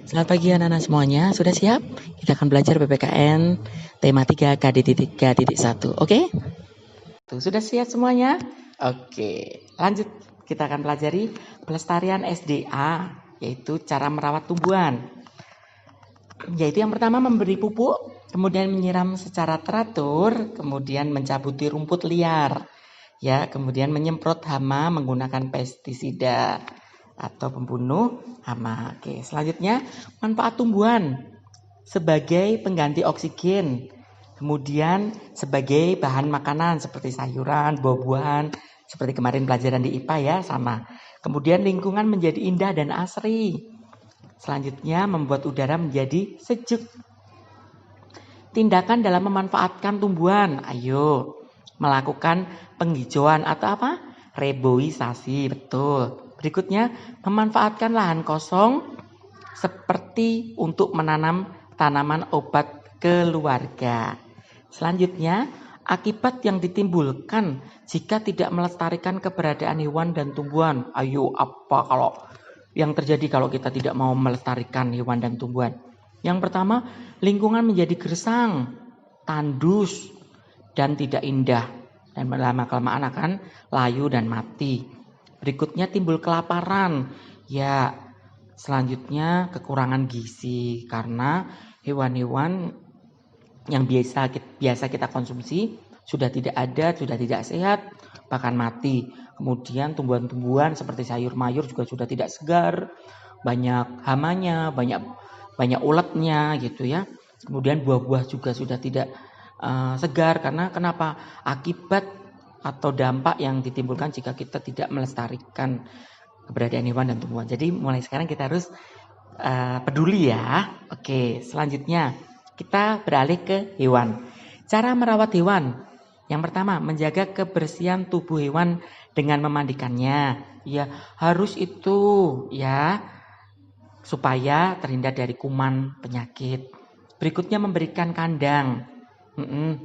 Selamat pagi anak-anak semuanya, sudah siap? Kita akan belajar PPKN tema 3 KD3.1, oke? Tuh, sudah siap semuanya? Oke, lanjut. Kita akan pelajari pelestarian SDA, yaitu cara merawat tumbuhan. Yaitu yang pertama memberi pupuk, kemudian menyiram secara teratur, kemudian mencabuti rumput liar, ya, kemudian menyemprot hama menggunakan pestisida atau pembunuh hama. Oke, selanjutnya manfaat tumbuhan sebagai pengganti oksigen, kemudian sebagai bahan makanan seperti sayuran, buah-buahan, seperti kemarin pelajaran di IPA ya, sama. Kemudian lingkungan menjadi indah dan asri. Selanjutnya membuat udara menjadi sejuk. Tindakan dalam memanfaatkan tumbuhan, ayo melakukan penghijauan atau apa? Reboisasi, betul. Berikutnya, memanfaatkan lahan kosong seperti untuk menanam tanaman obat keluarga. Selanjutnya, akibat yang ditimbulkan jika tidak melestarikan keberadaan hewan dan tumbuhan. Ayo, apa kalau yang terjadi kalau kita tidak mau melestarikan hewan dan tumbuhan? Yang pertama, lingkungan menjadi gersang, tandus, dan tidak indah. Dan lama-kelamaan akan layu dan mati. Berikutnya timbul kelaparan. Ya, selanjutnya kekurangan gizi karena hewan-hewan yang biasa kita konsumsi sudah tidak ada, sudah tidak sehat, bahkan mati. Kemudian tumbuhan-tumbuhan seperti sayur mayur juga sudah tidak segar, banyak hamanya, banyak uletnya gitu ya. Kemudian buah-buah juga sudah tidak segar karena kenapa? Akibat atau dampak yang ditimbulkan jika kita tidak melestarikan keberadaan hewan dan tumbuhan. Jadi mulai sekarang kita harus peduli ya. Oke, selanjutnya kita beralih ke hewan. Cara merawat hewan. Yang pertama, menjaga kebersihan tubuh hewan dengan memandikannya. Ya, harus itu ya supaya terhindar dari kuman penyakit. Berikutnya memberikan kandang.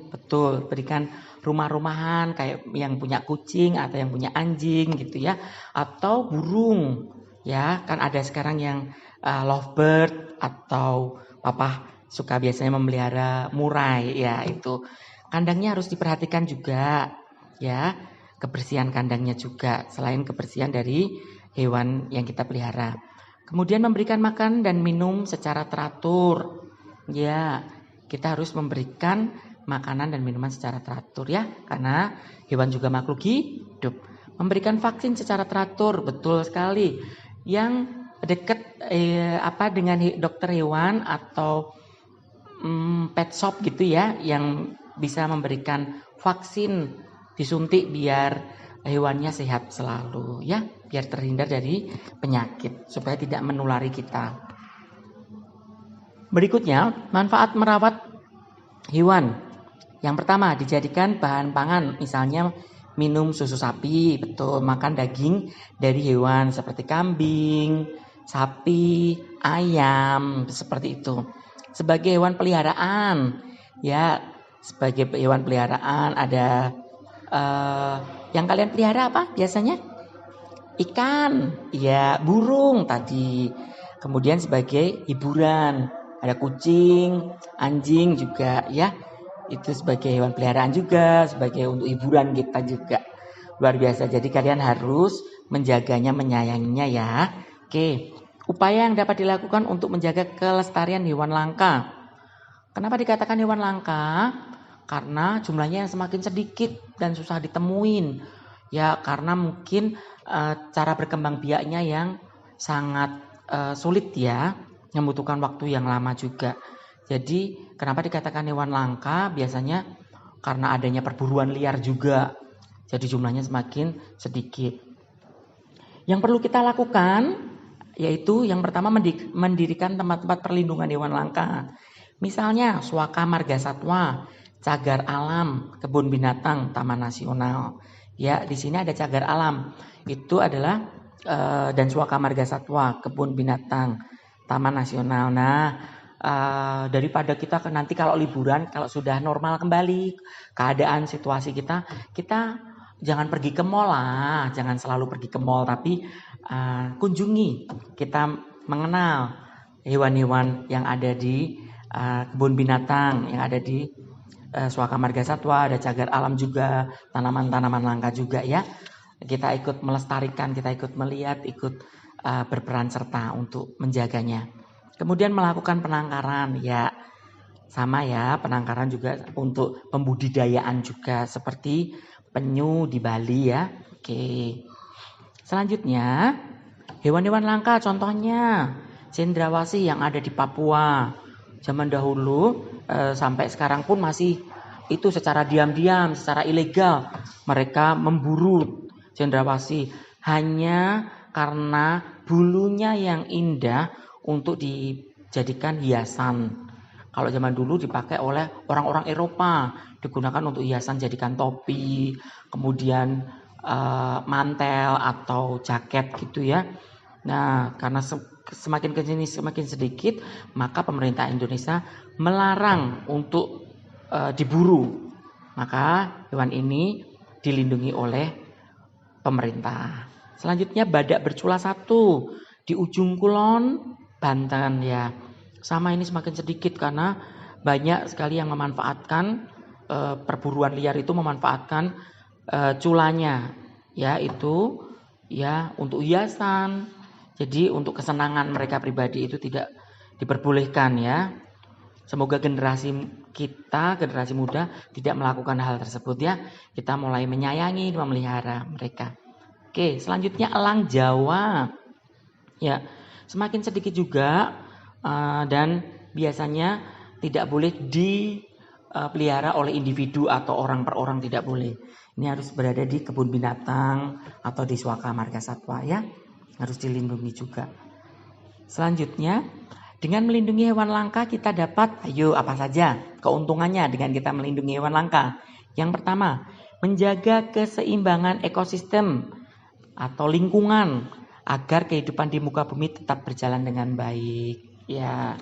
Betul, berikan rumah-rumahan kayak yang punya kucing atau yang punya anjing gitu ya, atau burung ya, kan ada sekarang yang lovebird atau papa suka biasanya memelihara murai ya, itu kandangnya harus diperhatikan juga ya, kebersihan kandangnya juga selain kebersihan dari hewan yang kita pelihara. Kemudian memberikan makan dan minum secara teratur ya, kita harus memberikan makanan dan minuman secara teratur ya, karena hewan juga makhluk hidup. Memberikan vaksin secara teratur, betul sekali. Yang dekat dengan dokter hewan atau pet shop gitu ya, yang bisa memberikan vaksin disuntik biar hewannya sehat selalu ya, biar terhindar dari penyakit supaya tidak menulari kita. Berikutnya, manfaat merawat hewan. Yang pertama, dijadikan bahan pangan, misalnya minum susu sapi, betul, makan daging dari hewan seperti kambing, sapi, ayam, seperti itu. Sebagai hewan peliharaan, ya, sebagai hewan peliharaan ada yang kalian pelihara apa biasanya? Ikan, ya, burung tadi. Kemudian sebagai hiburan, ada kucing, anjing juga ya. Itu sebagai hewan peliharaan juga, sebagai untuk hiburan kita juga. Luar biasa. Jadi kalian harus menjaganya, menyayanginya ya. Oke. Upaya yang dapat dilakukan untuk menjaga kelestarian hewan langka. Kenapa dikatakan hewan langka? Karena jumlahnya yang semakin sedikit dan susah ditemuin. Ya, karena mungkin cara berkembang biaknya yang sangat sulit ya, membutuhkan waktu yang lama juga. Jadi kenapa dikatakan hewan langka? Biasanya karena adanya perburuan liar juga. Jadi jumlahnya semakin sedikit. Yang perlu kita lakukan yaitu yang pertama mendirikan tempat-tempat perlindungan hewan langka. Misalnya Suaka Marga Satwa, cagar alam, kebun binatang, taman nasional. Ya, di sini ada cagar alam. Itu adalah dan Suaka Marga Satwa, kebun binatang, taman nasional. Nah, daripada kita nanti kalau liburan, kalau sudah normal kembali keadaan situasi kita jangan pergi ke mall lah, jangan selalu pergi ke mall, tapi kunjungi, kita mengenal hewan-hewan yang ada di kebun binatang, yang ada di Suaka Marga Satwa, ada cagar alam juga, tanaman-tanaman langka juga ya. Kita ikut melestarikan, kita ikut melihat, ikut berperan serta untuk menjaganya. Kemudian melakukan penangkaran ya. Sama ya, penangkaran juga untuk pembudidayaan juga seperti penyu di Bali ya. Oke. Selanjutnya, hewan-hewan langka contohnya cendrawasih yang ada di Papua. Zaman dahulu sampai sekarang pun masih itu secara diam-diam, secara ilegal mereka memburu cendrawasih hanya karena bulunya yang indah untuk dijadikan hiasan. Kalau zaman dulu dipakai oleh orang-orang Eropa, digunakan untuk hiasan, jadikan topi, kemudian mantel atau jaket gitu ya. Nah, karena semakin kesini semakin sedikit, maka pemerintah Indonesia melarang untuk diburu. Maka hewan ini dilindungi oleh pemerintah. Selanjutnya badak bercula 1 di ujung kulon Banten ya. Sama ini semakin sedikit karena banyak sekali yang memanfaatkan perburuan liar itu memanfaatkan culanya ya itu ya untuk hiasan. Jadi untuk kesenangan mereka pribadi itu tidak diperbolehkan ya. Semoga generasi kita, generasi muda tidak melakukan hal tersebut ya. Kita mulai menyayangi, memelihara mereka. Oke, selanjutnya elang Jawa. Ya, semakin sedikit juga dan biasanya tidak boleh dipelihara oleh individu atau orang per orang, tidak boleh. Ini harus berada di kebun binatang atau di Suaka Marga Satwa ya. Harus dilindungi juga. Selanjutnya, dengan melindungi hewan langka kita dapat, ayo apa saja keuntungannya dengan kita melindungi hewan langka. Yang pertama, menjaga keseimbangan ekosistem atau lingkungan agar kehidupan di muka bumi tetap berjalan dengan baik. Ya.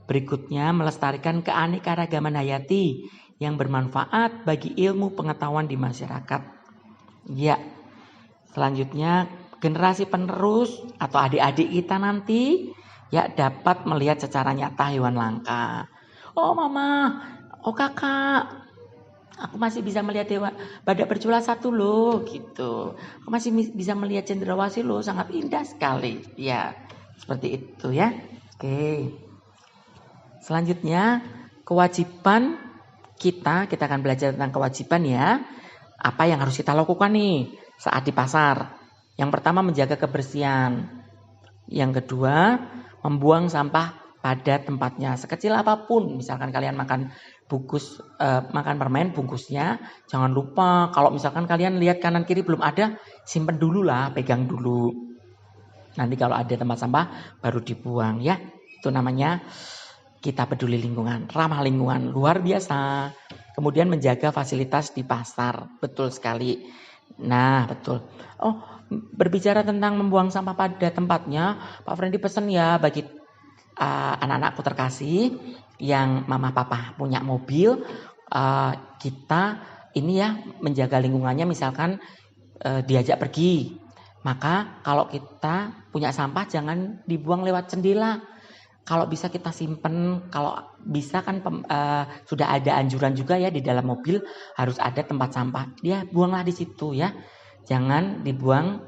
Berikutnya, melestarikan keanekaragaman hayati yang bermanfaat bagi ilmu pengetahuan di masyarakat. Ya. Selanjutnya, generasi penerus atau adik-adik kita nanti ya dapat melihat secara nyata hewan langka. Oh mama, oh kakak, aku masih bisa melihat badak bercula 1 loh gitu. Aku masih bisa melihat cendrawasih loh, sangat indah sekali. Ya, seperti itu ya. Oke. Selanjutnya kewajiban kita akan belajar tentang kewajiban ya. Apa yang harus kita lakukan nih saat di pasar? Yang pertama menjaga kebersihan. Yang kedua membuang sampah pada tempatnya sekecil apapun. Misalkan kalian makan makan permen bungkusnya, jangan lupa kalau misalkan kalian lihat kanan kiri belum ada, simpen dulu lah, pegang dulu. Nanti kalau ada tempat sampah baru dibuang ya. Itu namanya kita peduli lingkungan, ramah lingkungan, luar biasa. Kemudian menjaga fasilitas di pasar, betul sekali. Nah, betul. Oh, berbicara tentang membuang sampah pada tempatnya, Pak Frendi pesan ya bagi anak-anakku terkasih yang mama papa punya mobil, kita ini ya menjaga lingkungannya, misalkan diajak pergi, maka kalau kita punya sampah jangan dibuang lewat jendela. Kalau bisa kita simpen, kalau bisa kan sudah ada anjuran juga ya di dalam mobil harus ada tempat sampah. Dia buanglah di situ ya. Jangan dibuang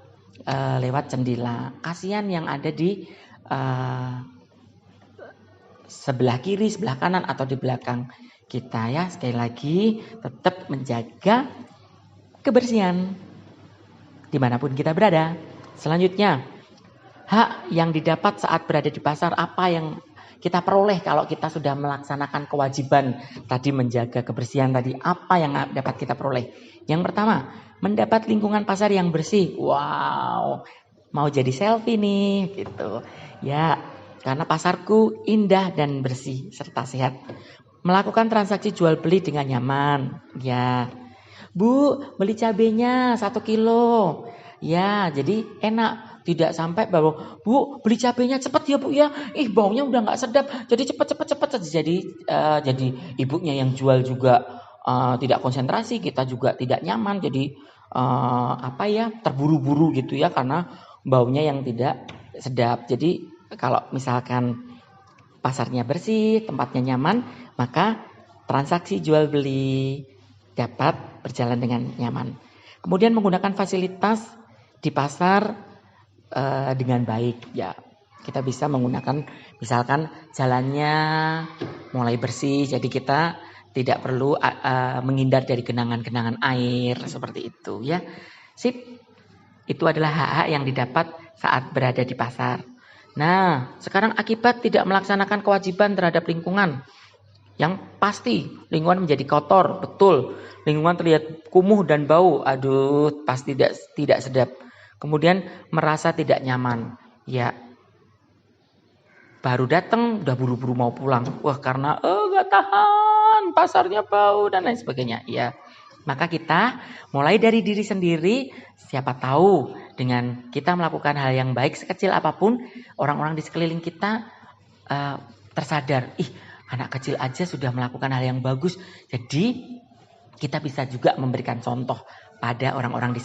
lewat jendela. Kasihan yang ada di sebelah kiri, sebelah kanan atau di belakang kita ya. Sekali lagi tetap menjaga kebersihan dimanapun kita berada. Selanjutnya, hak yang didapat saat berada di pasar, apa yang kita peroleh kalau kita sudah melaksanakan kewajiban tadi menjaga kebersihan tadi, apa yang dapat kita peroleh? Yang pertama, mendapat lingkungan pasar yang bersih. Wow, mau jadi selfie nih gitu. Ya, karena pasarku indah dan bersih serta sehat. Melakukan transaksi jual beli dengan nyaman. Ya, Bu, beli cabenya 1 kilo. Ya, jadi enak. Tidak sampai bahwa Bu beli cabenya cepat ya Bu ya. Baunya udah nggak sedap. Jadi cepat. Jadi ibunya yang jual juga tidak konsentrasi, kita juga tidak nyaman. Jadi terburu-buru gitu ya karena baunya yang tidak sedap. Jadi kalau misalkan pasarnya bersih, tempatnya nyaman, maka transaksi jual beli dapat berjalan dengan nyaman. Kemudian menggunakan fasilitas di pasar dengan baik, ya. Kita bisa menggunakan misalkan jalannya mulai bersih, jadi kita tidak perlu menghindar dari genangan-genangan air seperti itu, ya. Sip. Itu adalah hak-hak yang didapat saat berada di pasar. Nah, sekarang akibat tidak melaksanakan kewajiban terhadap lingkungan. Yang pasti lingkungan menjadi kotor, betul. Lingkungan terlihat kumuh dan bau, aduh, pasti tidak sedap. Kemudian merasa tidak nyaman, ya. Baru datang udah buru-buru mau pulang. Wah, karena gak tahan, pasarnya bau dan lain sebagainya. Ya, maka kita mulai dari diri sendiri. Siapa tahu dengan kita melakukan hal yang baik sekecil apapun, orang-orang di sekeliling kita tersadar, anak kecil aja sudah melakukan hal yang bagus. Jadi kita bisa juga memberikan contoh pada orang-orang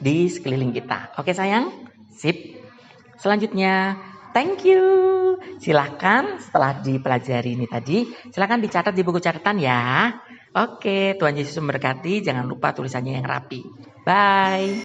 di sekeliling kita. Oke sayang? Sip. Selanjutnya, thank you. Silahkan setelah dipelajari ini tadi, silahkan dicatat di buku catatan ya. Oke, Tuhan Yesus memberkati. Jangan lupa tulisannya yang rapi. Bye.